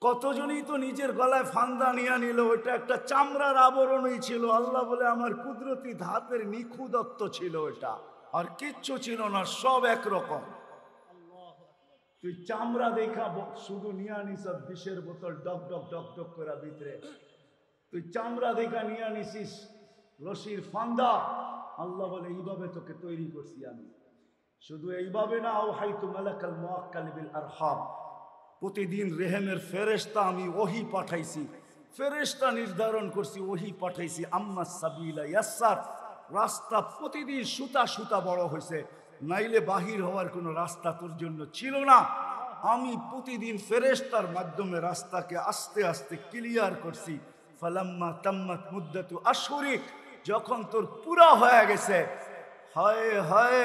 কতজনই তো নিজের গলায় ফান্দা নিয়ে নিল, ওটা একটা চামড়ার আবরণই ছিল। আল্লাহ বলে আমার কুদরতি ধাতের নিখুঁতত্ব ছিল ওটা, আর কিচ্ছু ছিল না, সব একরকম। তুই চামড়া দেখা শুধু নিয়ে আনিস বিষের বোতল ডক ডক ডক ডক করে ভিতরে, তুই চামড়া দেখা নিয়ে আনিস রশির ফান্দা। আল্লাহ বলে এইভাবে তোকে তৈরি করছি আমি। শুধু এইভাবে না, আওহাইতু মালাকাল মুআক্কাল বিল আরহাম, প্রতিদিন রেহেমের ফেরেশতা আমি ওহী পাঠাইছি, ফেরেশতা নির্ধারণ করছি, ওহী পাঠাইছি। আম্মা সাবিলা ইয়াসসার, রাস্তা প্রতিদিন সুতা সুতা বড় হয়েছে, নাইলে বাহির হওয়ার কোনো রাস্তা তোর জন্য ছিল না। আমি প্রতিদিন ফেরেশতার মাধ্যমে রাস্তাকে আস্তে আস্তে ক্লিয়ার করছি। ফালাম্মা তাম্মাত মুদ্দাতু আশহুরিক, যখন তোর পুরা হয়ে গেছে, হায় হায়,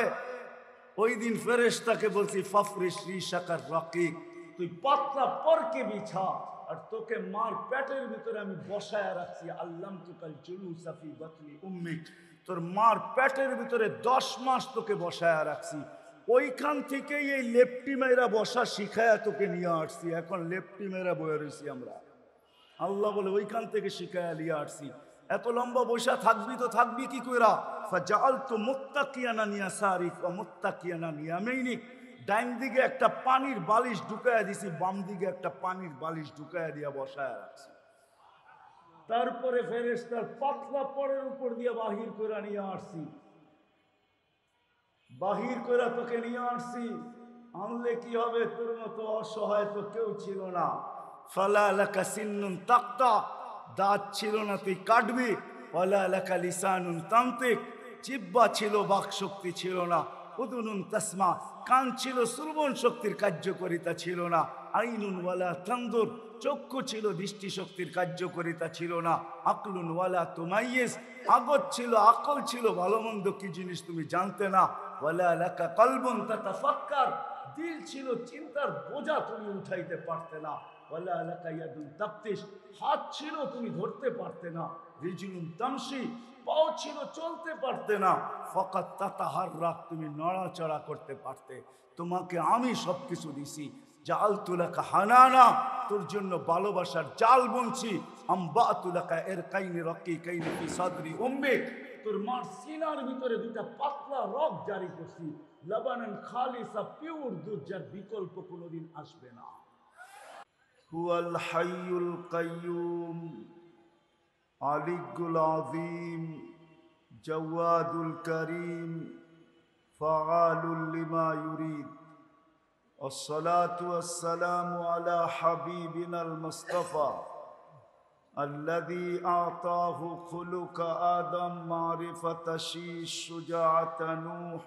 ওই দিন ফেরেশতাকে বলছি ফাফরিশ রিশাকার রাকিক, তুই পাতলা পরকে বিছা, আর তোকে মার পেটের ভিতরে আমি বসায় রাখছি। আল্লাম তুকাল জুলুসা ফি বাতনি উম্মিক, তোর মার পেটের ভিতরে 10 মাস তোকে বসায় রাখছি। ওইখান থেকেই এই লেপটি মেয়েরা বসা শিখায়া তোকে নিয়ে আসছি। এখন লেপটি মেয়েরা বয়ে রয়েছি আমরা। আল্লাহ বলে ওইখান থেকে শিখায়া নিয়ে আসছি। এত লম্বা বৈশা থাকবি তো থাকবি কি কইরা? ফাজাআলতু মুত্তাকিয়ানা ইয়াসারিক ওয়া মুত্তাকিয়ানা ইয়ামিনিক, ডাইন দিকে একটা পানির বালিশ ঢুকায়া দিছি, বাম দিকে একটা পানির বালিশ ঢুকায়া দিয়া বসায়া রাখছি। তারপরে ফেরেশতার পাতলা পরের উপর দিয়ে বাহির করে নিয়ে আসছি, বাহির করে তোকে নিয়ে আসছি। আনলে কি হবে? তোর মতো অসহায় তো কেউ ছিল না। ফালা লাকা সিন্নুন তাক্তা, দাঁত ছিল না তুই কাটবি। ওয়ালা লাকা লিসানুন তান্তিক, জিহ্বা ছিল, বাক শক্তি ছিল না। উদুনুন তাসমা, কান ছিল, শ্রবণ শক্তির কার্যকারিতা ছিল না। আইনুন ওয়ালা তানদুর, চক্ষু ছিল, দৃষ্টি শক্তির কার্যকারিতা ছিল না। আকলুন ওয়ালা তুমাইয়িজ, আগত ছিল, আকল ছিল, ভালো মন্দ কি জিনিস তুমি জানতে না। ওয়ালা লাকা কলবুন তাতাফাক্কার, দিল ছিল, চিন্তার বোঝা তুমি উঠাইতে পারতে না। ওয়ালা লাকা ইয়াদুন তাফতিশ, হাত ছিল, তুমি ধরতে পারতে না। রিজলুন তামশি, পাও ছিল, চলতে পারতে না। ফাকাত তাতাহাররাক, তুমি নড়াচড়া করতে পারতে। তোমাকে আমি সবকিছু দিছি। জাআলতু লাকা হানানা, তোর জন্য ভালোবাসার জাল বুনছি। আম্বাতু লাকা ইরকাইনি রাকিকাইনি ফি সাদরি উম্মিক, তোর মার সিনার ভিতরে দুটা পাতলা রগ জারি করছি। লাবানান খালিসা, পিওর দুধ, যার বিকল্প কোনোদিন আসবে না। হুয়াল হাইয়ুল কাইয়ুম, আলিকুল আযীম, জাওয়াদুল করিম, ফাআলুল লিমা ইউরিদ। আসসালাতু ওয়াসসালামু আলা হাবিবিনাল মুস্তাফা الذي أعطاه خلق آدم، معرفة شيش، شجاعة نوح،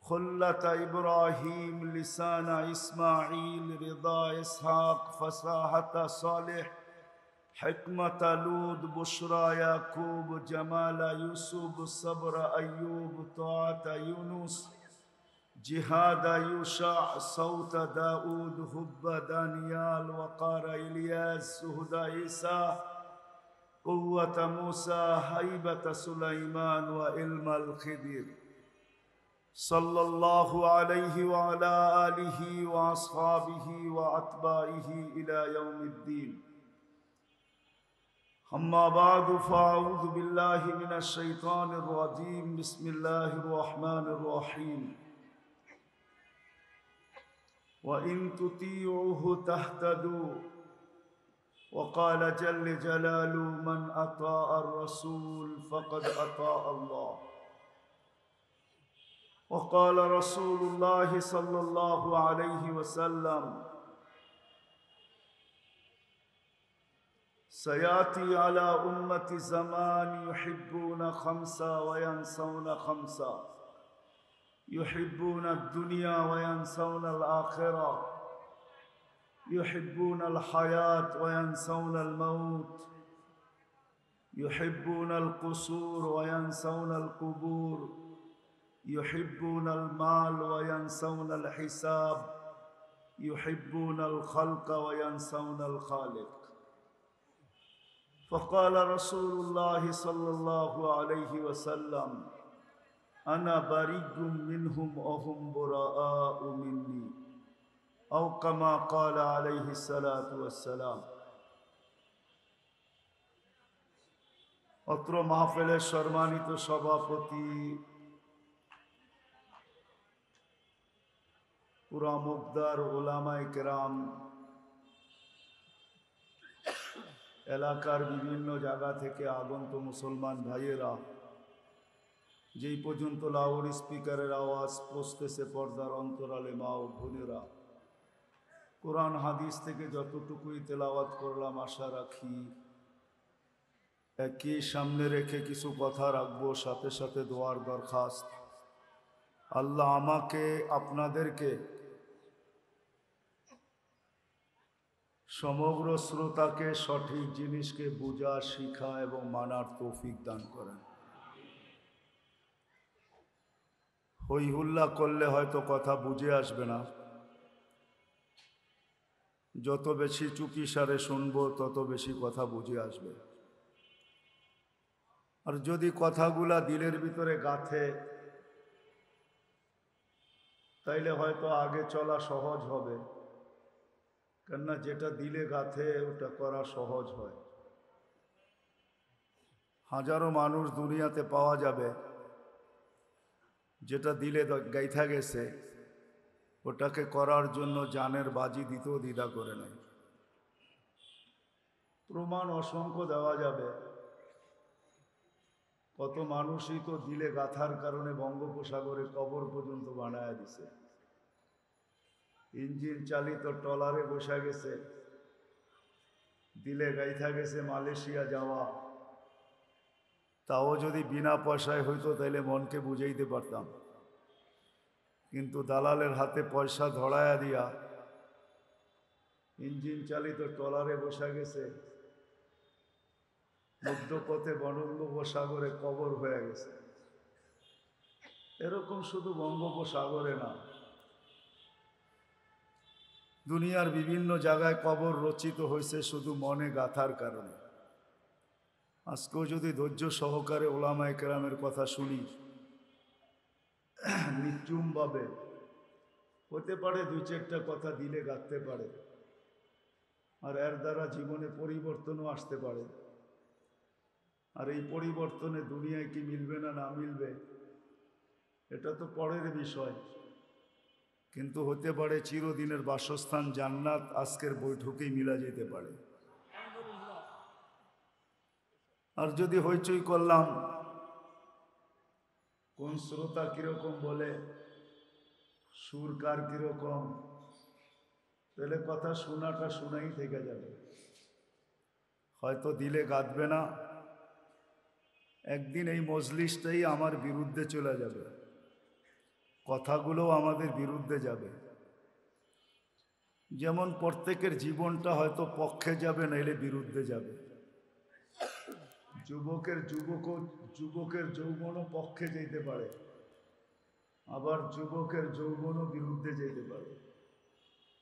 خلة إبراهيم، لسان إسماعيل، رضا إسحاق، فصاحة صالح، حكمة لوط، بشرى يعقوب، جمال يوسف، صبر أيوب، طاعة يونس، جهاد يوشع، صوت داود، حب دانيال، وقار إلياس، سهد عيسى، قوة موسى، هيبة سليمان، وعلم الخضر، صلى الله عليه وعلى آله وأصحابه وأتباعه إلى يوم الدين. أما بعد، فأعوذ بالله من الشيطان الرجيم. بسم الله الرحمن الرحيم. وإن تطيعوه تهتدوا، وقال جل جلاله من أطاع الرسول فقد أطاع الله. وقال رسول الله صلى الله عليه وسلم سيأتي على أمة زمان يحبون خمسة وينسون خمسة، يحبون الدنيا وينسون الآخرة، يحبون الحياة وينسون الموت، يحبون القصور وينسون القبور، يحبون المال وينسون الحساب، يحبون الخلق وينسون الخالق. فقال رسول الله صلى الله عليه وسلم أنا بريء منهم وهم براء مني. আও কামা ক্বালা আলাইহিস সালাতু ওয়াস সালাম। অত্র মাহফিলের সম্মানিত সভাপতি, পুরা মুগদার ওলামায়ে কেরাম, এলাকার বিভিন্ন জায়গা থেকে আগন্ত মুসলমান ভাইয়েরা, যেই পর্যন্ত লাউড স্পিকারের আওয়াজ পৌঁছতেছে পর্দার অন্তরালে মা ও বোনেরা, কোরআন হাদিস থেকে যতটুকুই তেলাওয়াত করলাম আশা রাখি একই সামনে রেখে কিছু কথা রাখবো, সাথে সাথে দোয়ার দরখাস্ত। আল্লাহ আমাকে আপনাদেরকে সমগ্র শ্রোতাকে সঠিক জিনিসকে বোঝা, শিখা এবং মানার তৌফিক দান করেন। হই হুল্লা করলে হয়তো কথা বুঝে আসবে না, যত বেশি চুপি সারে শুনবো তত বেশি কথা বুঝে আসবে। আর যদি কথাগুলা দিলের ভিতরে গাঁথে তাইলে হয়তো আগে চলা সহজ হবে, কেননা যেটা দিলে গাঁথে ওটা করা সহজ হয়। হাজারো মানুষ দুনিয়াতে পাওয়া যাবে যেটা দিলে গাইথা গেছে ওটাকে করার জন্য জানের বাজি দিতেও দ্বিধা করে নাই। প্রমাণ অসংখ্য দেওয়া যাবে। কত মানুষই তো দিলে গাথার কারণে বঙ্গোপসাগরে কবর পর্যন্ত বানায় দিছে। ইঞ্জিন চালিত ট্রলারে বসা গেছে, দিলে গাইথা গেছে মালয়েশিয়া যাওয়া। তাও যদি বিনা পয়সায় হইতো তাইলে মনকে বুঝাইতে পারতাম, কিন্তু দালালের হাতে পয়সা ধরায়া দিয়া ইঞ্জিন চালিত ট্রলারে বসা গেছে, মধ্যপথে বঙ্গোপসাগরে কবর হয়ে গেছে। এরকম শুধু বঙ্গোপসাগরে না, দুনিয়ার বিভিন্ন জায়গায় কবর রচিত হয়েছে শুধু মনে গাথার কারণে। আজকেও যদি ধৈর্য সহকারে ওলামায়ে কেরামের কথা শুনি, নিচুমভাবে হতে পারে দুই চারটা কথা দিলে গাঁথতে পারে, আর এর দ্বারা জীবনে পরিবর্তনও আসতে পারে। আর এই পরিবর্তনে দুনিয়ায় কি মিলবে না না মিলবে এটা তো পরের বিষয়, কিন্তু হতে পারে চিরদিনের বাসস্থান জান্নাত আজকের বৈঠকেই মিলা যেতে পারে। আর যদি হইচই করলাম কোন শ্রোতা কিরকম বলে, সুরকার কিরকম, তাহলে কথা শোনাটা শোনাই থেকে যাবে। হয়তো দিলে গাঁথবে না, একদিন এই মজলিসটাই আমার বিরুদ্ধে চলে যাবে, কথাগুলোও আমাদের বিরুদ্ধে যাবে। যেমন প্রত্যেকের জীবনটা হয়তো পক্ষে যাবে, নাইলে বিরুদ্ধে যাবে। যুবকের যৌবনও পক্ষে যেতে পারে, আবার যুবকের যৌবনও বিরুদ্ধে যেতে পারে।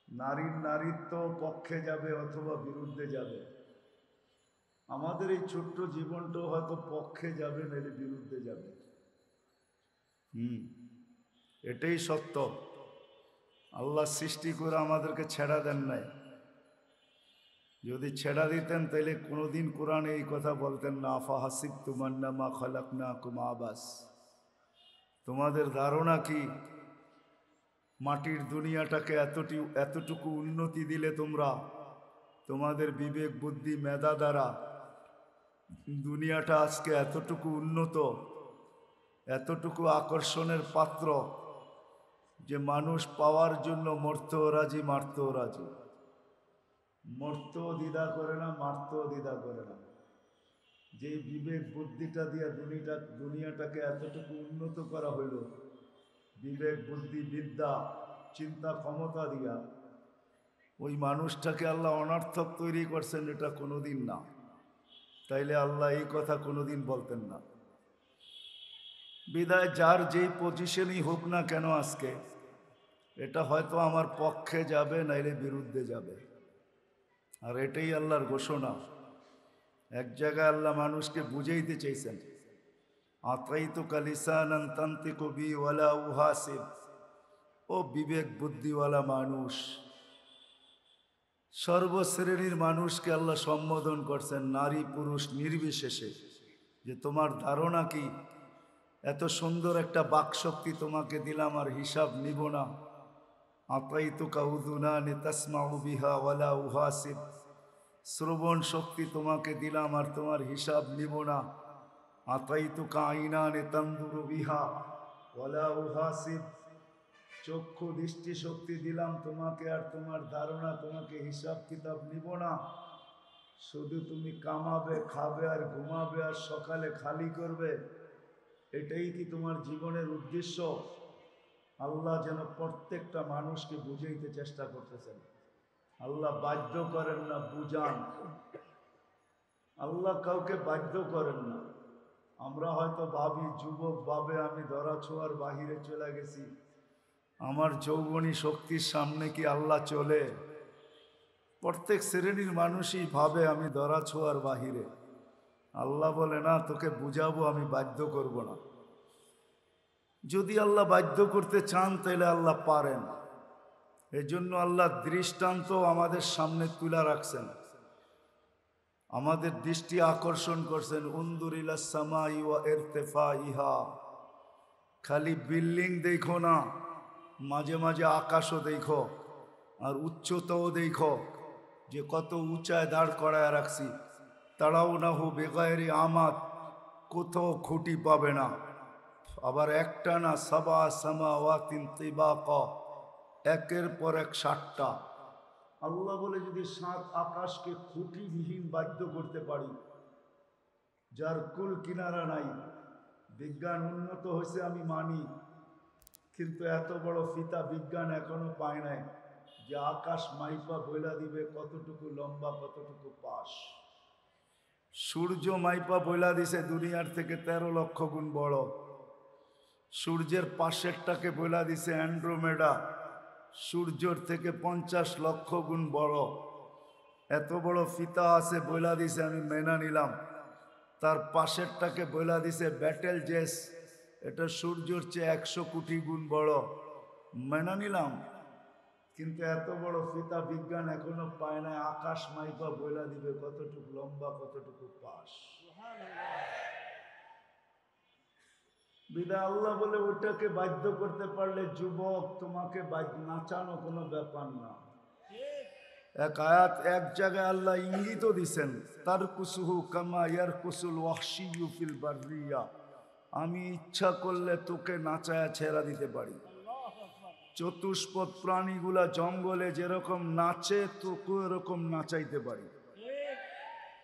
নারীর নারীত্ব পক্ষে যাবে অথবা বিরুদ্ধে যাবে। আমাদের এই ছোট্ট জীবনটাও হয়তো পক্ষে যাবে, নাইলে বিরুদ্ধে যাবে। এটাই সত্য। আল্লাহ সৃষ্টি করে আমাদেরকে ছেড়া দেন নাই। যদি ছেড়া দিতেন তাইলে কোনোদিন কোরআনে এই কথা বলতেন না, আফাহাসিবতুম আন্নামা খালাকনাকুম আবাস। তোমাদের ধারণা কি মাটির দুনিয়াটাকে এতটুকু উন্নতি দিলে তোমরা তোমাদের বিবেক বুদ্ধি মেধা দ্বারা দুনিয়াটা আজকে এতটুকু উন্নত, এতটুকু আকর্ষণের পাত্র যে মানুষ পাওয়ার জন্য মরতেও রাজি, মারতেও রাজি। মরতেও দ্বিধা করে না, মারতেও দ্বিধা করে না। যে বিবেক বুদ্ধিটা দিয়া দুনিয়াটাকে এতটুকু উন্নত করা হইল, বিবেক বুদ্ধি বিদ্যা চিন্তা ক্ষমতা দিয়া, ওই মানুষটাকে আল্লাহ অনর্থক তৈরি করছেন, এটা কোনোদিন না। তাইলে আল্লাহ এই কথা কোনোদিন বলতেন না। বিদায় যার যেই পজিশনই হোক না কেন আজকে, এটা হয়তো আমার পক্ষে যাবে, নাইলে বিরুদ্ধে যাবে। আর এটাই আল্লাহর ঘোষণা। এক জায়গায় আল্লাহ মানুষকে বুঝাইতে চাইছেন, আতাইতুকা লিসানান তানতিকু বি ওয়ালা উহাসিব। ও বিবেক বুদ্ধিওয়ালা মানুষ, সর্বশ্রেণীর মানুষকে আল্লাহ সম্বোধন করছেন নারী পুরুষ নির্বিশেষে, যে তোমার ধারণা কি এত সুন্দর একটা বাকশক্তি তোমাকে দিলাম আর হিসাব নিব না? আতাইতুকা উযুনানি তাসমাউ বিহা ওয়ালা উহাসিব, শ্রবণ শক্তি তোমাকে দিলাম আর তোমার হিসাব নিব না। আতাইতুকা আইনানি তানদুরু বিহা ওয়ালা উহাসিব, চক্ষু দৃষ্টি শক্তি দিলাম তোমাকে আর তোমার ধারণা তোমাকে হিসাব কিতাব নিব না। শুধু তুমি কামাবে, খাবে আর ঘুমাবে আর সকালে খালি করবে, এটাই কি তোমার জীবনের উদ্দেশ্য? আল্লাহ যেন প্রত্যেকটা মানুষকে বুঝাইতে চেষ্টা করতেছেন। আল্লাহ বাধ্য করেন না, বুঝান। আল্লাহ কাউকে বাধ্য করেন না। আমরা হয়তো ভাবি যুবক ভাবে আমি ধরা ছোঁয়ার বাহিরে চলে গেছি, আমার যৌবনী শক্তির সামনে কি আল্লাহ চলে? প্রত্যেক শ্রেণীর মানুষই ভাবে আমি ধরা ছোঁয়ার বাহিরে। আল্লাহ বলে না, তোকে বুঝাবো, আমি বাধ্য করব না। যদি আল্লাহ বাধ্য করতে চান তাহলে আল্লাহ পারেন। এই জন্য আল্লাহ দৃষ্টান্ত আমাদের সামনে তুলে রাখছেন, আমাদের দৃষ্টি আকর্ষণ করছেন। উনদুর ইলাস সামাই ওয়া ইরতিফাইহা, খালি বিল্ডিং দেখো না, মাঝে মাঝে আকাশও দেখো আর উচ্চতাও দেখো, যে কত উঁচায় দাঁড় করায় রাখছি। তাড়াও না হো বেগায়েরি আমাদ, কোথাও খুঁটি পাবে না। আবার একটা না, সাবা সামাওয়াতিন তিবাকা, একের পর এক 7টা। আল্লাহ বলে যদি 7 আকাশকে খুঁটিবিহীন বাধ্য করতে পারি, যার কুল কিনারা নাই। বিজ্ঞান উন্নত হয়েছে আমি মানি, কিন্তু এত বড় ফিতা বিজ্ঞান এখনো পায় নাই যে আকাশ মাইপা বইলা দিবে কতটুকু লম্বা কতটুকু পাশ। সূর্য মাইপা বইলা দিছে দুনিয়ার থেকে 13 লক্ষ গুণ বড়। সূর্যের পাশেরটাকে বইলা দিছে অ্যান্ড্রোমেডা, সূর্যের থেকে 50 লক্ষ গুণ বড়। এত বড় ফিতা আছে বইলা দিছে, আমি মেনা নিলাম। তার পাশেরটাকে বইলা দিছে ব্যাটেল জেস, এটা সূর্যের চেয়ে 100 কোটি গুণ বড়, মেনা নিলাম। কিন্তু এত বড় ফিতা বিজ্ঞান এখনো পায় না, আকাশ মাইপা বইলা দিবে কতটুকু লম্বা কতটুকু পাশ। বিদায় আল্লাহ বলে ওটাকে বাধ্য করতে পারলে যুবক তোমাকে নাচানো কোনো ব্যাপার না। এক আয়াত এক জায়গায় আল্লাহ ইঙ্গিতও দিছেন, তারকুসুহু কামা ইয়ারকুসুল ওয়াহশিয়্যু ফিল বাররিয়া, আমি ইচ্ছা করলে তোকে নাচায়া ছেড়া দিতে পারি। চতুষ্পদ প্রাণীগুলা জঙ্গলে যেরকম নাচে তোকে এরকম নাচাইতে পারি,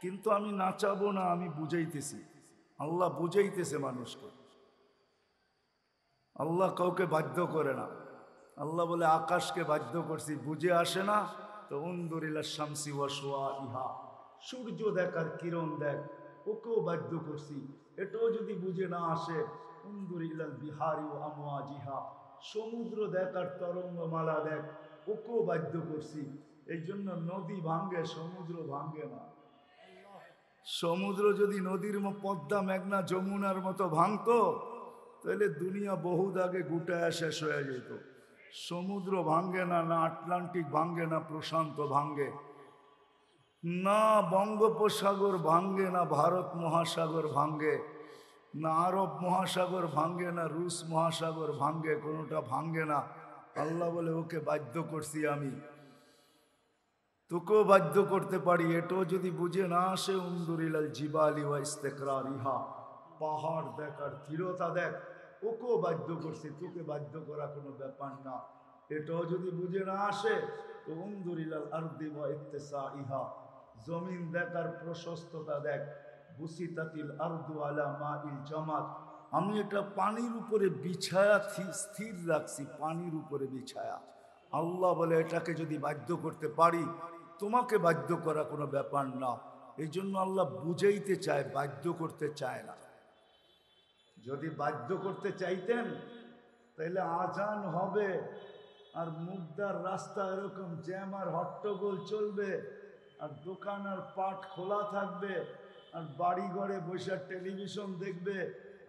কিন্তু আমি নাচাবো না, আমি বুঝাইতেছি। আল্লাহ বুঝাইতেছে মানুষকে, আল্লাহ কাউকে বাধ্য করে না। আল্লাহ বলে আকাশকে বাধ্য করছি, বুঝে আসে না তো উনদুর ইলা শামসি ওয়া শুআইহা, সূর্য দেখ আর কিরণ দেখ, ওকেও বাধ্য করছি। এটাও যদি বুঝে না আসে, উনদুর ইলাল বিহারি ওয়া আমওয়াজিহা, সমুদ্র দেখ আর তরঙ্গমালা দেখ, ওকেও বাধ্য করছি। এই জন্য নদী ভাঙ্গে, সমুদ্র ভাঙ্গে না। সমুদ্র যদি নদীর পদ্মা মেঘনা যমুনার মতো ভাঙতো তাহলে দুনিয়া বহুত আগে গুটায় শেষ হয়ে যেত। সমুদ্র ভাঙ্গে না, না আটলান্টিক ভাঙ্গে, না প্রশান্ত ভাঙ্গে, না বঙ্গোপসাগর ভাঙ্গে, না ভারত মহাসাগর ভাঙ্গে, না আরব মহাসাগর ভাঙ্গে, না রুশ মহাসাগর ভাঙ্গে, কোনোটা ভাঙ্গে না। আল্লাহ বলে ওকে বাধ্য করছি আমি, তোকেও বাধ্য করতে পারি। এটাও যদি বুঝে না আসে, উনদুরিলাল জিবালি ওয়া ইস্তিকরারিহা, পাহাড় দেখ আর স্থিরতা দেখ, ওকেও বাধ্য করছি, তোকে বাধ্য করা কোনো ব্যাপার না। এটাও যদি বুঝে না আসে তো উনদুরিলাল আরদি ওয়া ইত্তিসাইহা, জমিন দেখ আর প্রশস্ততা দেখ। বুসিতাতিল আরদু আলা মাইল জামাত, আমি এটা পানির উপরে বিছায়া স্থির রাখছি, পানির উপরে বিছায়া। আল্লাহ বলে এটাকে যদি বাধ্য করতে পারি, তোমাকে বাধ্য করা কোনো ব্যাপার না। এই জন্য আল্লাহ বুঝাইতে চায়, বাধ্য করতে চায় না। যদি বাধ্য করতে চাইতেন তাহলে আজান হবে আর মুগদার রাস্তা এরকম জ্যাম আর হট্টগোল চলবে, আর দোকান আর পাট খোলা থাকবে, আর বাড়ি ঘরে বসে টেলিভিশন দেখবে,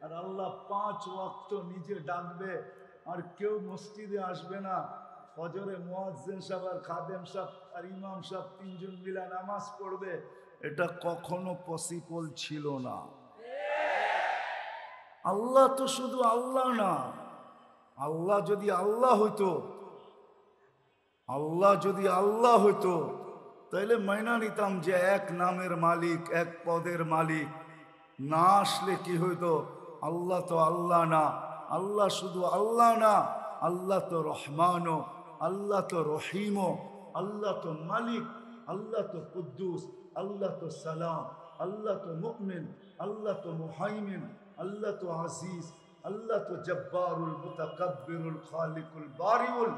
আর আল্লাহ 5 ওয়াক্ত নিজে ডাকবে, আর কেউ মসজিদে আসবে না। ফজরে মুয়াজ্জিন সাহেব আর খাদেম সাহেব আর ইমাম সাহেব তিনজন মিলে নামাজ পড়বে, এটা কখনো পসিবল ছিল না। আল্লাহ তো শুধু আল্লাহ না, আল্লাহ যদি আল্লাহ হইতো, আল্লাহ যদি আল্লাহ হইতো তাইলে মাইনা নিতাম যে এক নামের মালিক, এক পদের মালিক। না আসলে কি হইতো? আল্লাহ তো আল্লাহ না, আল্লাহ শুধু আল্লাহ না, আল্লাহ তো রহমানও, আল্লাহ তো রহিমও, আল্লাহ তো মালিক, আল্লাহ তো কুদ্দুস, আল্লাহ তো সালাম, আল্লাহ তো মুমিন, আল্লাহ তো মুহাইমিন, আল্লাহ তো আজিজ, আল্লাহ তো জব্বারুল মুতাকাব্বিরুল খালিকুল বারিউল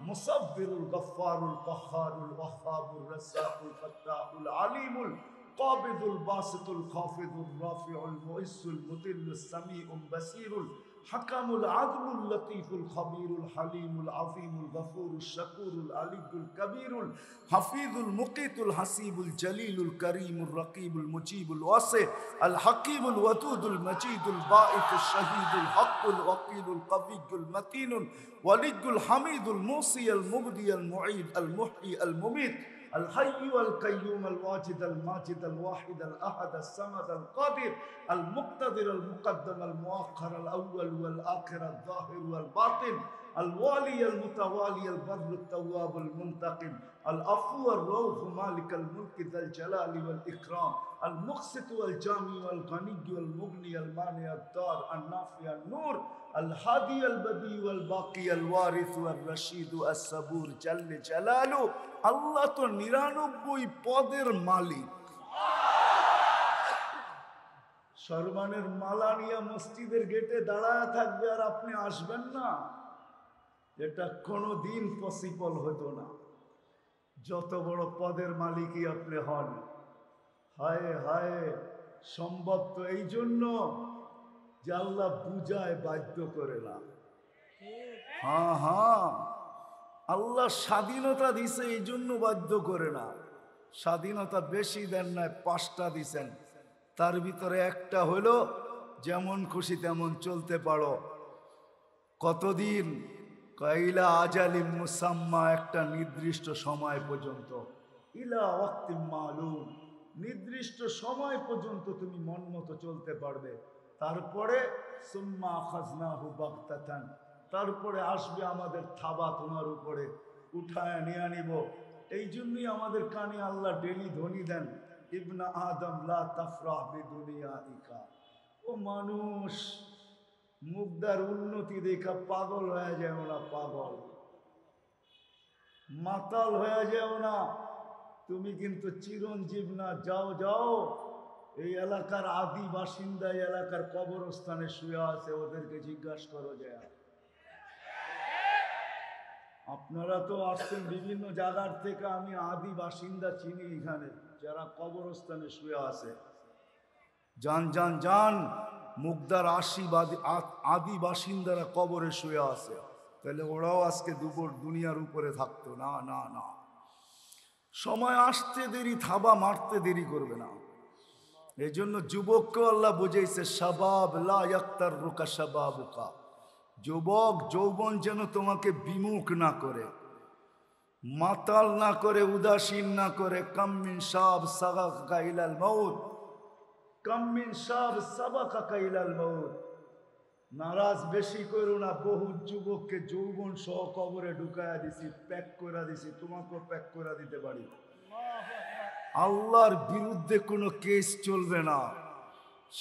মুসাব্বিরুল গফফারুল কাহ্হারুল ওয়াহ্হাবুর রাজ্জাকুল ফাত্তাহুল আলিমুল কাবিদুল বাসিতুল খাফিদুর রাফিউল মুইসুল মুতিল্লুস সামিউল বাসিরুল হাকামুল আদলুল লতীফুল খবীরুল হালিমুল আযীমুল গফুরুশ শাকুরুল আলিয়ুল কবীরুল হাফিজুল মুকিতুল হাসিবুল জলিলুল করিমুর রকিবুল মুজিবুল ওয়াসি আল হাকিমুল ওয়াদুদুল মজিদুল বাঈসুশ শহীদুল হকুল ওয়াকিলুল কবিয়ুল মতিনুল ওয়ালিয়ুল হামিদুল মুসিয়াল মুবদিয়াল মুঈদ আল মুহয়ি আল মুমীত الحي القيوم الواجد الماجد الواحد الأحد الصمد القادر المقتدر المقدم المؤخر الأول والآخر الظاهر والباطن الوالي المتوالي البر التواب المنتقم العفو الرؤوف مالك الملك ذا الجلال والإكرام المقسط والجامع والغني والمغني المانع الدار النافع النور الهادي البديع والباقي الوارث والرشيد الصبور جل جلاله আল্লাহ তো ৯৯ পদের মালিক। সরমানের মালা নিয়ে মসজিদের গেটে দাঁড়ায় থাকবে আর আপনি আসবেন না, এটা কোনোদিন পসিবল হতো না, যত বড় পদের মালিকই আপনি হন। হায় হায়, সম্ভব তো এই জন্য যে আল্লাহ বুঝায়, বাধ্য করে না। হ্যাঁ হ্যাঁ, আল্লাহ স্বাধীনতা দিছে এই জন্য বাধ্য করে না। স্বাধীনতা বেশি দেন না, ৫টা দিছেন, তার ভিতরে একটা হলো যেমন খুশি তেমন চলতে পারো। কতদিন? কাইলা আজালিম মুসাম্মা, একটা নির্দিষ্ট সময় পর্যন্ত, ইলা ওয়াক্তিম মালুম, নির্দিষ্ট সময় পর্যন্ত তুমি মন মতো চলতে পারবে। তারপরে সুম্মা আখাযনাহু বাগতাতান, তারপরে আসবে আমাদের থাবা তোমার উপরে, উঠায় নিয়ে নিব। এই জন্যই আমাদের কানে আল্লাহ ডেলি ধ্বনি দেন, ইবনা আদম লা তাফরাহ বিদুনিয়াইকা। ও মানুষ, মুগদার উন্নতি দেখা পাগল হয়ে যাও না, পাগল মাতাল হয়ে যাও না। তুমি কিন্তু চিরঞ্জীব না। যাও যাও, এই এলাকার আদি বাসিন্দা এই এলাকার কবরস্থানে শুয়ে আছে, ওদেরকে জিজ্ঞাসা করো যায়। আপনারা তো আসছেন বিভিন্ন জায়গার থেকে, আমি আদি বাসিন্দা চিনি এখানে, যারা কবরস্থানে শুয়ে আছে। যান যান যান, মুগদার আদি বাসিন্দারা কবরে শুয়ে আছে, তাহলে ওরাও আজকে দুনিয়ার উপরে থাকতো না। না না, সময় আসতে দেরি, থাবা মারতে দেরি করবে না। এই জন্য যুবককে আল্লাহ বুঝাইছে, শাবাব লা ইয়াক্তাররুকা শাবাবুকা, যুবক যৌবন যেন তোমাকে বিমুখ না করে, মাতাল না করে, উদাসীন না করে। কাম মিন শাব সাগাকা ইলাল মাউত, কাম মিন শাব সাবাকাকা ইলাল মাউত। নারাজ বেশি করো না। বহু যুবককে যৌবন সহ কবরে ঢুকায়া দিছি, প্যাক করে দিছি, তোমাকেও প্যাক করে দিতে পারি। আল্লাহর বিরুদ্ধে কোনো কেস চলবে না।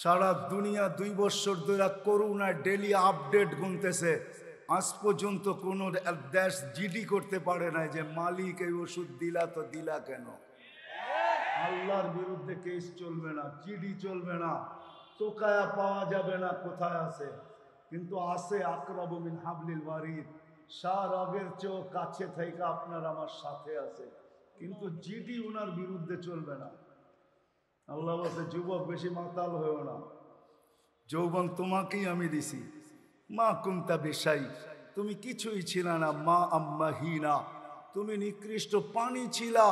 সারা দুনিয়া ২ বছর ধরে করোনার ডেলি আপডেট গুনতেছে, আজ পর্যন্ত কোনো দেশ জিডি করতে পারে না যে মালিক এই ওষুধ দিলা তো দিলা কেন। আল্লাহর বিরুদ্ধে কেস চলবে না, জিডি চলবে না, তোকায়া পাওয়া যাবে না কোথায় আছে, কিন্তু আছে আকরাবু মিন হাবলিল ওয়ারিদ, রগের চেয়েও কাছে থেকে আপনার আমার সাথে আছে, কিন্তু জিডি ওনার বিরুদ্ধে চলবে না। আল্লাহ বলছে, যুবক বেশি মাতাল হয়েও না, যৌবন তোমাকেই আমি দিছি। মা কুনতা বিশাই, তুমি কিছুই ছিল না। মা আম্মাহিনা, তুমি নিকৃষ্ট পানি ছিলা।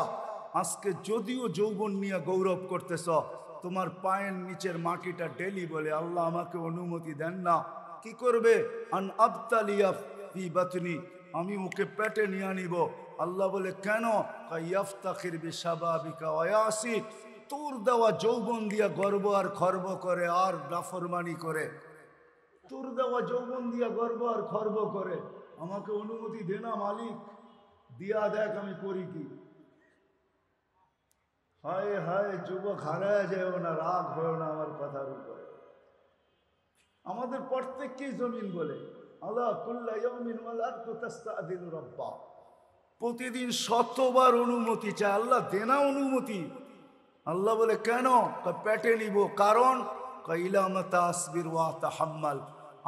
আজকে যদিও যৌবন নিয়ে গৌরব করতেছ, তোমার পায়ের নিচের মাটিটা ডেলি বলে, আল্লাহ আমাকে অনুমতি দেন না। কি করবে? আন আবতালিয়া ফি বাতনি, আমি ওকে পেটে নিয়ে নিব। আল্লাহ বলে কেন? ইয়াফতাখির বিশাবাবিকা ওয়াসিক, তোর দেওয়া যৌবন দিয়া গর্ব আর খর্ব করে আর নাফরমানি করে। তোর দেওয়া যৌবন দিয়া গর্ব আর খর্ব করে। আমাকে অনুমতি দে না মালিক, দিয়া দেখ আমি করি কি। হায় হায় যুবক, হারায় যেও না, রাগ হয়েও না আমার কথার উপরে। আমাদের প্রত্যেককেই জমিন বলে আল্লাহ কুল্লা ইয়াউমিন ওয়াল আরদু তাস্তাযিনু রাব্বা, প্রতিদিন শতবার অনুমতি চায়। আল্লাহ দেনা অনুমতি। আল্লাহ বলে কেন? পেটে নিব। কারণ ইলামাতা আসবির ওয়া তাহাম্মাল,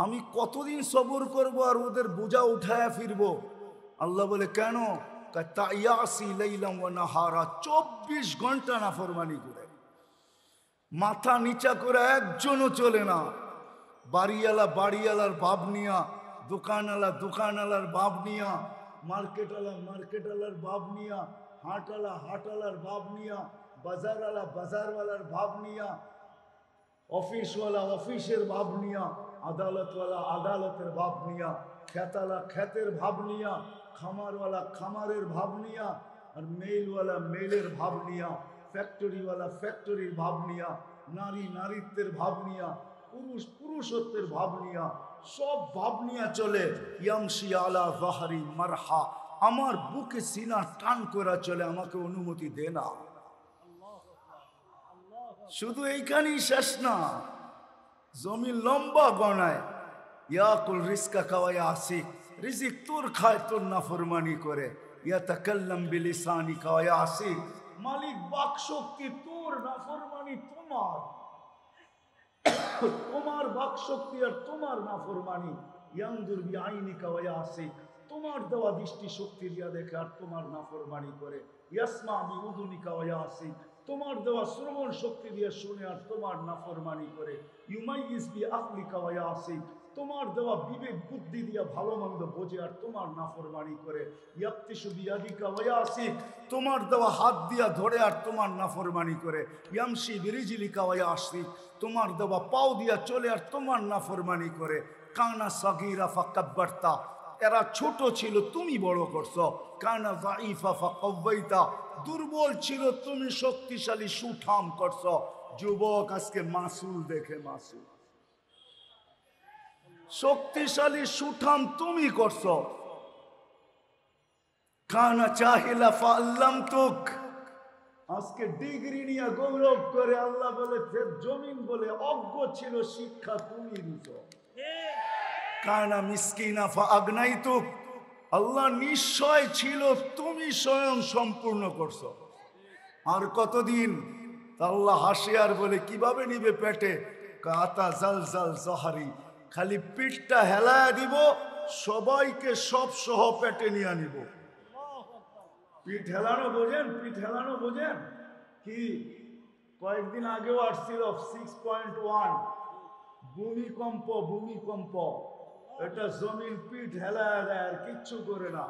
আমি কতদিন সবর করব আর ওদের বোঝা উঠায়া ফিরবো। আল্লাহ বলে কেন? তাইয়াসি লাইলাম ওয়া নাহারা, 24 ঘন্টা নাফরমানি করে, মাথা নিচা করে একজনও চলে না। বাড়িওয়ালা বাড়িওয়ালার ভাব নিয়া, দোকানওয়ালা দোকানওয়ালার ভাব নিয়া, মার্কেটওয়ালা মার্কেটওয়ালার ভাব নিয়া, হাটওয়ালা হাটওয়ালার ভাব নিয়া, বাজারওয়ালা বাজারওয়ালার ভাব নিয়া, অফিসওয়ালা অফিসের ভাব নিয়া, আদালতওয়ালা আদালতের ভাব নিয়া, খেতালা খেতের ভাব নিয়া, খামারওয়ালা খামারের ভাব নিয়া, আর মেইলওয়ালা মেইলের ভাব নিয়া, ফ্যাক্টরিওয়ালা ফ্যাক্টরির ভাব নিয়া, নারী নারীত্বের ভাব নিয়া, পুরুষ পুরুষত্বের ভাব নিয়া, সব ভাব নিয়া চলে। ইয়ামশি আলা যাহরি মারহা, আমার বুকে সিনা টান করে চলে। আমাকে অনুমতি দে না। শুধু এইখানেই শেষ না, জমিন লম্বা গণায়। ইয়াকুল রিজকা কাওয়া আসিক, রিজিক তোর খায়, তোর নাফরমানি করে। ইয়াতাকাল্লাম বিলিসানি কাওয়া আসিক, মালিক বাক শক্তি তোর, নাফরমানি তোমার। তোমার বাক শক্তি আর তোমার নাফরমানি। ইয়ানজুর বিআইনিকা ওয়া ইয়াসিক, তোমার দেওয়া দৃষ্টি শক্তি দিয়া দেখে আর তোমার নাফরমানি করে। ইয়াসমা বিউযুনিকা ওয়া ইয়াসিক, তোমার দেওয়া শ্রবণ শক্তি দিয়ে শুনে আর তোমার নাফরমানি করে। ইউমাইয়িজ বিআকলিকা ওয়া ইয়াসিক, তোমার দেওয়া বিবেক বুদ্ধি দিয়া ভালো মন্দ বোঝে আর তোমার নাফরমানি করে। ইয়াবতিশু বিয়াদিকা ওয়া ইয়াসিক, তোমার দেওয়া হাত দিয়া ধরে আর তোমার নাফরমানি করে। ইয়ামশি বিরিজলিকা ওয়া ইয়াসিক, তোমার দেওয়া পাও দিয়া চলে আর তোমার নাফরমানি করে। কানা সাগীরা ফাকাব্বারতা, এরা ছোট ছিল তুমি বড় করছো। কানা যাইফা ফাকাওয়াইতা, দুর্বল ছিল তুমি শক্তিশালী সুঠাম করছো। যুবক আজকে মাসুল দেখে, মাসুল শক্তিশালী সুঠাম তুমি করছো। কানা চাহিলা ফাআল্লামতুক, আজকে ডিগ্রি নিয়ে গৌরব করে আল্লাহ বলে, জমিন বলে অজ্ঞ ছিল, শিক্ষা তুমি দিছো। কানা মিসকিনা ফাআগনাইতুক, আল্লাহ নিশ্চয় ছিল, তুমি স্বয়ং সম্পূর্ণ করছো। আর কতদিন? আল্লাহ হাসে আর বলে কিভাবে নিবে পেটে? কাতা জালজাল জহারি, খালি পিঠটা হেলায়া দিব, সবাইকে সব সহ পেটে নিয়ে নিব। পিঠ হেলানো বোঝেন? পিঠ হেলানো বোঝেন কি? কয়েকদিন আগেও আসছিল 6.1 ভূমিকম্প। ভূমিকম্প, এটা জমিন পিঠ হেলায়া দেয় আর কিচ্ছু করে না।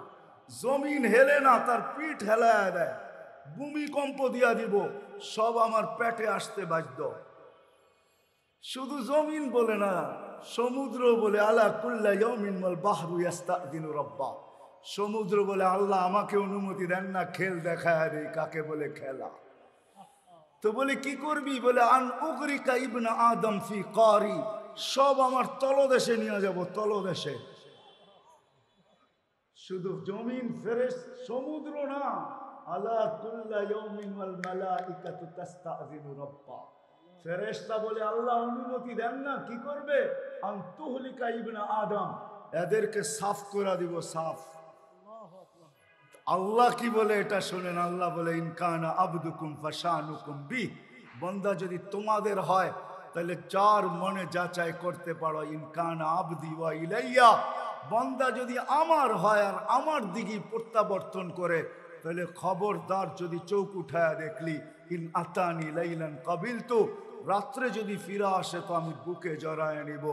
জমিন হেলে না, তার পিঠ হেলায়া দেয়। ভূমিকম্প দিয়া দিব, সব আমার পেটে আসতে বাধ্য। শুধু জমিন বলে না, সমুদ্র বলে আলা কুল্লা ইয়াউমিন ওয়াল বাহরু ইস্তাযিনু রাব্বা, সমুদ্র বলে আল্লাহ আমাকে অনুমতি দেন না, খেল দেখায় দেই। কাকে বলে? খেলা। তো বলে কি করবি? বলে আন উগরিকা ইবনা আদম ফি কারি, সব আমার তলদেশে নিয়ে যাব, তলদেশে। শুধু জমিন ফেরেশ সমুদ্র না, আলা কুল্লা ইয়াউমিন ওয়াল মালাইকাতু তাস্তাযিনু রাব্বা, ফেরেশতা বলে আল্লাহ অনুমতি দেন না, কি করবে? আন তুহলিকা ইবনা আদম, এদেরকে সাফ করে দিব, সাফ। আল্লাহ কি বলে এটা শোনেন। আল্লাহ বলে ইনকানা আবদুকুম ফাশানুকুম বি, বান্দা যদি তোমাদের হয় তাহলে যার মনে যাচাই করতে পারো। ইনকানা আবদি ওয়া ইলাইয়া, বান্দা যদি আমার হয় আর আমার দিকে প্রত্যাবর্তন করে, তাহলে খবরদার যদি চোখ উঠায়া দেখলি, ইন আতানি লাইলান কাবিলতু, রাত্রে যদি ফিরে আসে তো আমি বুকে জড়ায় নিব।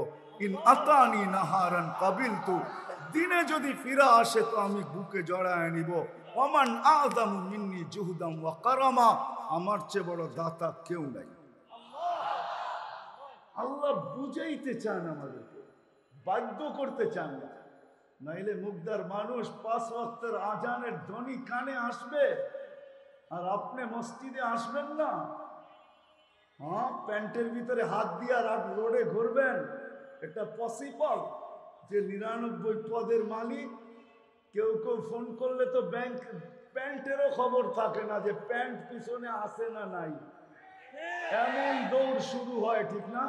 ইন আতানি নাহারান কাবিলতু, দিনে যদি ফিরে আসে তো আমি বুকে জড়ায় নিব। ওমান আযমু মিন্নি জুহদাম ওয়া কারামা, আমার চেয়ে বড় দাতা কেউ নাই। আল্লাহ বুঝাইতে চান আমাদেরকে, বাধ্য করতে চান না। নাইলে মুগদার মানুষ 5 ওয়াক্তের আজানের ধ্বনি কানে আসবে আর আপনি মসজিদে আসবেন না। হ্যাঁ, প্যান্টের ভিতরে হাত দিয়ে রাত রোডে ঘুরবেন, এটা পসিবল? যে 99 পদের মালিক, কেউ কেউ ফোন করলে তো ব্যাংক প্যান্টেরও খবর থাকে না যে প্যান্ট পিছনে আছে না নাই, এমন দৌড় শুরু হয়, ঠিক না?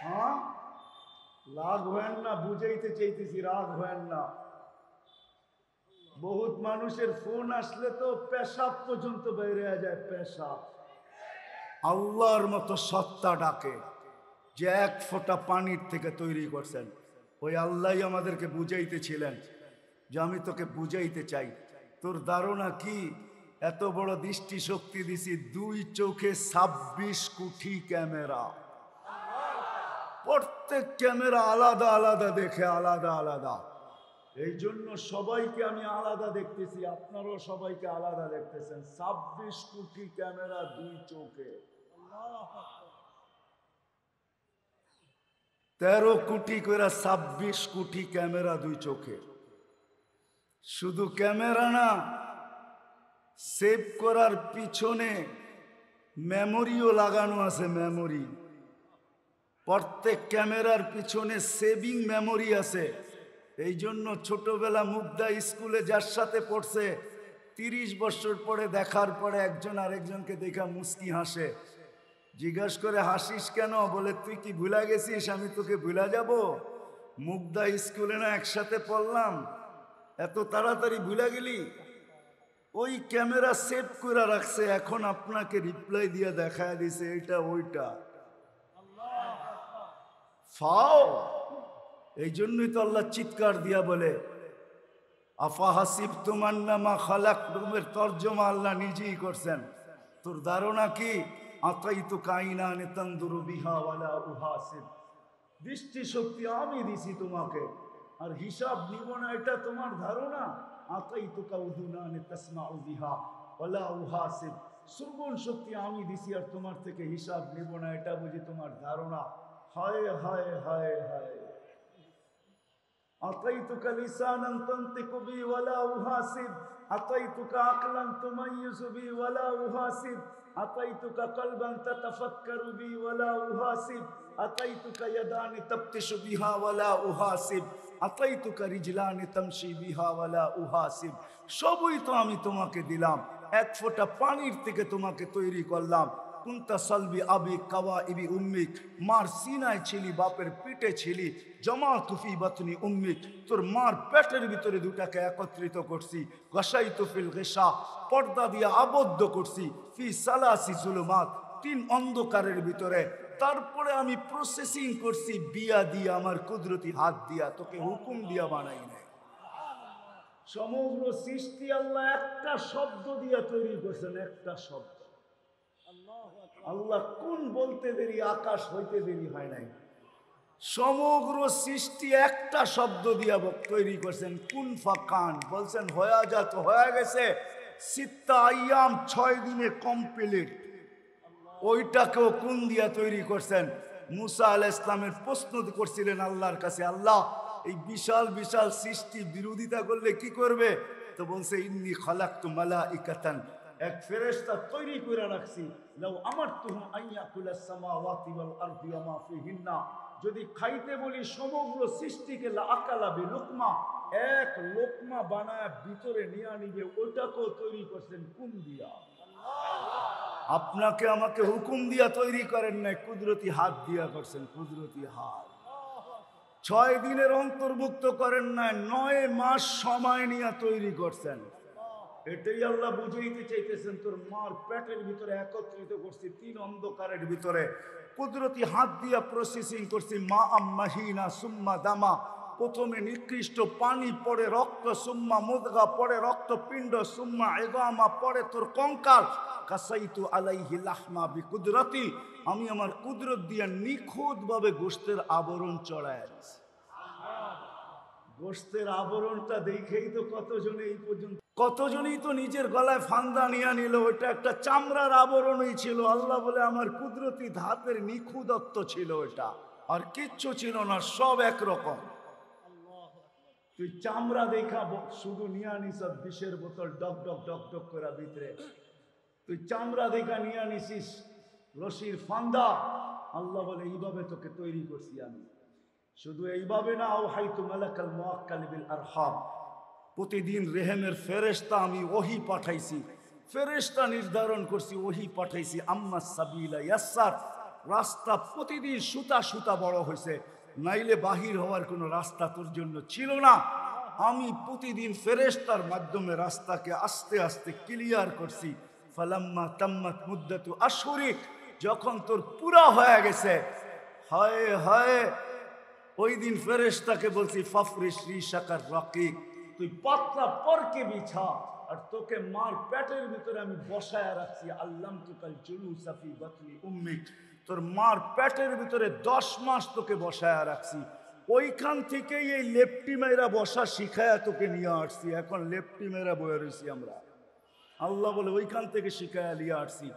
হ্যাঁ, রাগ হেন না, বুঝাইতে চাইতেছি, রাগ হেন না। বহুত মানুষের ফোন আসলে তো পেশাব পর্যন্ত বের হয়ে যায়, পেশাব। আল্লাহর মতো সত্তা ডাকে যে এক ফোঁটা পানির থেকে তৈরি করছেন, ওই আল্লাহই আমাদেরকে বুঝাইতেছিলেন যে আমি তোকে বুঝাইতে চাই, তোর ধারণা কি? এত বড় দৃষ্টি শক্তি দিছি, 2 চোখে 26 কোটি ক্যামেরা, প্রত্যেক ক্যামেরা আলাদা আলাদা দেখে, আলাদা আলাদা। এই জন্য সবাইকে আমি আলাদা দেখতেছি, আপনারাও সবাইকে আলাদা দেখতেছেন। 26 কোটি ক্যামেরা 2 চোখে, 13 কোটি করে 26 কোটি ক্যামেরা 2 চোখে। শুধু ক্যামেরা না, সেভ করার পিছনে মেমোরিও লাগানো আছে, মেমোরি। প্রত্যেক ক্যামেরার পিছনে সেভিং মেমোরি আছে। এই জন্য ছোটবেলা মুগ্ধা স্কুলে যার সাথে পড়ছে, 30 বছর পরে দেখার পরে একজন আরেকজনকে দেখা মুস্কি হাসে, জিজ্ঞাস করে হাসিস কেন? বলে তুই কি ভুলা গেছিস? আমি তোকে ভুলা যাব? মুগ্ধা স্কুলে না একসাথে পড়লাম, এত তাড়াতাড়ি ভুলা গেলি? ওই ক্যামেরা সেভ করে রাখছে, এখন আপনাকে রিপ্লাই দিয়ে দেখায় দিছে এটা ওইটা। ফাও। এই জন্যই তো আল্লাহ চিৎকার দিয়া বলে আফা হাসিবতুম আন্নামা খালাকতুমের তর্জমা আল্লাহ নিজেই করছেন। তোর ধারণা কি? আতাইতু কাইনানে তানদুরু বিহা ওয়ালা উহাসিব, দৃষ্টি শক্তি আমি দিছি তোমাকে আর হিসাব নিব না, এটা তোমার ধারণা? আতাইতু কাউদুনানে তাসমাউ বিহা ওয়ালা উহাসিব, শ্রবণ শক্তি আমি দিছি আর তোমার থেকে হিসাব নিব না, এটা বুঝি তোমার ধারণা? হায় হায় হায় হায়। আতাইতুকা লিসানান তানতিকু বি ওয়ালা উহাসিব, আতাইতুকা আকলান তুমাইয়িজু বি ওয়ালা উহাসিব, আতাইতুকা কলবান তাতাফাক্কারু বি ওয়ালা উহাসিব, আতাইতুকা ইয়াদানি তাবতিশু বিহা ওয়ালা উহাসিব, আতাইতুকা রিজলানি তামশি বিহা ওয়ালা উহাসিব। সবই তো আমি তোমাকে দিলাম, এক ফোঁটা পানির থেকে তোমাকে তৈরি করলাম। কুনতা সালবি আবি কাওয়াইবি উম্মিক, মার সিনায় ছিলি, বাপের পিঠে ছিলি। জমা তুফি বাতনি উম্মিক, তোর মার পেটের ভিতরে দুটাকে একত্রিত করছি। গাসাইতু ফিল গিশা, পর্দা দিয়ে আবদ্ধ করছি। ফি সালাসি জুলুমাত, 3 অন্ধকারের ভিতরে। তারপরে আমি প্রসেসিং করছি বিয়া দিয়া, আমার কুদরতি হাত দিয়া, তোকে হুকুম দিয়া বানাই নাই। সমগ্র সৃষ্টি আল্লাহ একটা শব্দ দিয়া তৈরি করছেন, একটা শব্দ। আল্লাহ কোন বলতে দেরি, আকাশ হইতে দেরি হয় নাই। সমগ্র সৃষ্টি একটা শব্দ দিয়া তৈরি করছেন, কুন ফাকান, বলছেন হয়ে যা, তো হয়ে গেছে। সিত্তা আইয়াম, 6 দিনে কমপ্লিট। ওইটাকেও কোন দিয়া তৈরি করছেন? মুসা আলাইহিস সালামের প্রশ্ন করছিলেন আল্লাহর কাছে, আল্লাহ এই বিশাল বিশাল সৃষ্টি বিরোধিতা করলে কি করবে? তো বলছে ইন্নী খালাকতু মালাইকাতান, এক ফেরেশতা তৈরি করে রাখছি। লাউ আমারতুহুম আইয়াকুলাস সামাওয়াতি ওয়াল আরদি ওয়া মা ফিহিন্না, যদি খাইতে বলি সমগ্র সৃষ্টিকে লা আকালা বিলুকমা, এক লোকমা বানায় ভিতরে নিয়ে নিবে। ওইটাকেও তৈরি করছেন কোন দিয়া? আপনাকে আমাকে হুকুম দিয়া তৈরি করেন নাই, কুদরতি হাত দিয়া করছেন, কুদরতি হাত। 6 দিনের অন্তর্ভুক্ত করেন নাই, 9 মাস সময় নিয়ে তৈরি করছেন। এটাই আল্লাহ বুঝাইতে চাইতেছেন, তোর মার পেটের ভিতরে একত্রিত করছি, 3 অন্ধকারের ভিতরে কুদরতি হাত দিয়া প্রসেসিং করছি। মা আম্মাহিনা সুম্মা দামা, প্রথমে নিকৃষ্ট পানি, পরে রক্ত, সুম্মা মুদগা, পরে রক্তপিণ্ড, সুম্মা ইগামা, পরে তোর কঙ্কাল। কাসাইতু আলাইহি লাহমা বিকুদরতি, আমি আমার কুদরত দিয়ে নিখুঁতভাবে গোশতের আবরণ চড়ায় দিছি। গোশতের আবরণটা দেখেই তো কতজনে এই পর্যন্ত, কতজনই তো নিজের গলায় ফান্দা নিয়ে নিল। ওটা একটা চামড়ার আবরণই ছিল। আল্লাহ বলে আমার কুদরতি ধাতের নিখুঁতত্ব ছিল ওটা, আর কিচ্ছু ছিল না, সব একরকম। তুই চামড়া দেখা শুধু নিয়ে আনিস বিষের বোতল ডক ডক ডক ডক করে ভিতরে। তুই চামড়া দেখা নিয়ে আনিসিস রশির ফান্দা। আল্লাহ বলে এইভাবে তোকে তৈরি করছি আমি। শুধু এইভাবে না, ও হাইতু মালাকাল মুআক্কাল বিল আরহাম, প্রতিদিন রেহেমের ফেরেশতা আমি ওহী পাঠাইছি, ফেরেশতা নির্ধারণ করছি, ওহী পাঠাইছি। আম্মা সাবিলা ইয়াসসার, রাস্তা প্রতিদিন সুতা সুতা বড় হয়েছে, নাইলে বাহির হওয়ার কোনো রাস্তা তোর জন্য ছিল না। আমি প্রতিদিন ফেরেশতার মাধ্যমে রাস্তাকে আস্তে আস্তে ক্লিয়ার করছি। ফালাম্মা তাম্মাত মুদ্দাতু আশহুরিক, যখন তোর পুরা হয়ে গেছে, হায় হায়, ওই দিন ফেরেশতাকে বলছি ফাফরিশ রিশাকার রাকিক, তুই পাতলা পরকে বিছা, আর তোকে মার পেটের ভিতরে আমি বসায় রাখছি। আল্লাম তুকাল জুলুসা ফি বাতনি উম্মিক, তোর মার পেটের ভিতরে 10 মাস তোকে বসায় রাখছি। ওইখান থেকেই এই লেপটি মেয়েরা বসা শিখায়া তোকে নিয়ে আসছি। এখন লেপটি মেয়েরা বয়ে রয়েছি আমরা। আল্লাহ বলে ওইখান থেকে শিখায়া নিয়ে আসছি।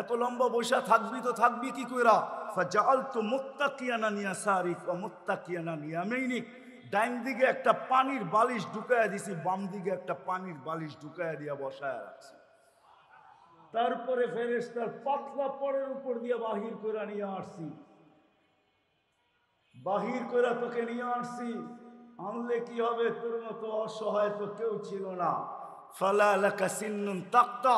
এত লম্বা বৈশা থাকবি তো থাকবি কি কইরা? ফাজাআলতু মুত্তাকিয়ানা ইয়াসারিক ওয়া মুত্তাকিয়ানা ইয়ামিনিক, ডাইন দিকে একটা পানির বালিশ ঢুকায়া দিছি, বাম দিকে একটা পানির বালিশ ঢুকায়া দিয়া বসায়া রাখছি। তারপরে ফেরেশতার পাতলা পরের উপর দিয়ে বাহির করে নিয়ে আসছি। বাহির করে তোকে নিয়ে আসছি। আনলে কি হবে? তোর মতো অসহায় তো কেউ ছিল না। ফালা লাকা সিন্নুন তাক্তা,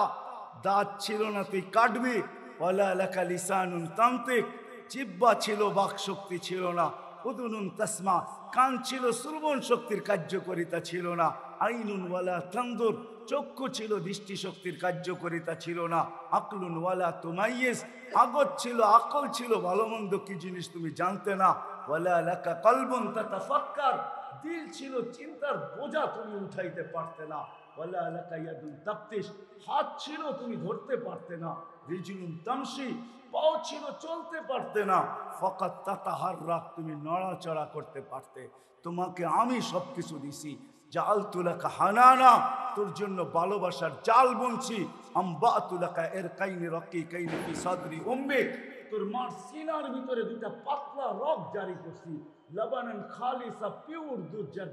দাঁত ছিল না তুই কাটবি। ওয়ালা লাকা লিসানুন তান্তিক, জিহ্বা ছিল, বাক শক্তি ছিল না। উদুনুন তাসমা, কান ছিল, শ্রবণ শক্তির কার্যকারিতা ছিল না। আইনুন ওয়ালা তানদুর, চক্ষু ছিল, দৃষ্টি শক্তির কার্যকারিতা ছিল না। আকলুন ওয়ালা তুমাইয়িজ, আগত ছিল, আকল ছিল, ভালো মন্দ কি জিনিস তুমি জানতে না। ওয়ালা লাকা কলবুন তাতাফাক্কার, দিল ছিল, চিন্তার বোঝা তুমি উঠাইতে পারতে না। ওয়ালা লাকা ইয়াদুন তাফতিশ, হাত ছিল, তুমি ধরতে পারতে না। রিজলুন তামশি, পাও ছিল, চলতে পারতে না। ফাকাত তাতাহাররাক, তুমি নড়াচড়া করতে পারতে। তোমাকে আমি সবকিছু দিছি। জাআলতু লাকা হানানা, তোর জন্য ভালোবাসার জাল বুনছি। আম্বাতু লাকা ইরকাইনি রাকিকাইনি ফি সাদরি উম্মিক, তোর মার সিনার ভিতরে দুটা পাতলা রগ জারি করছি। লাবানান খালিসা, পিওর দুধ, যার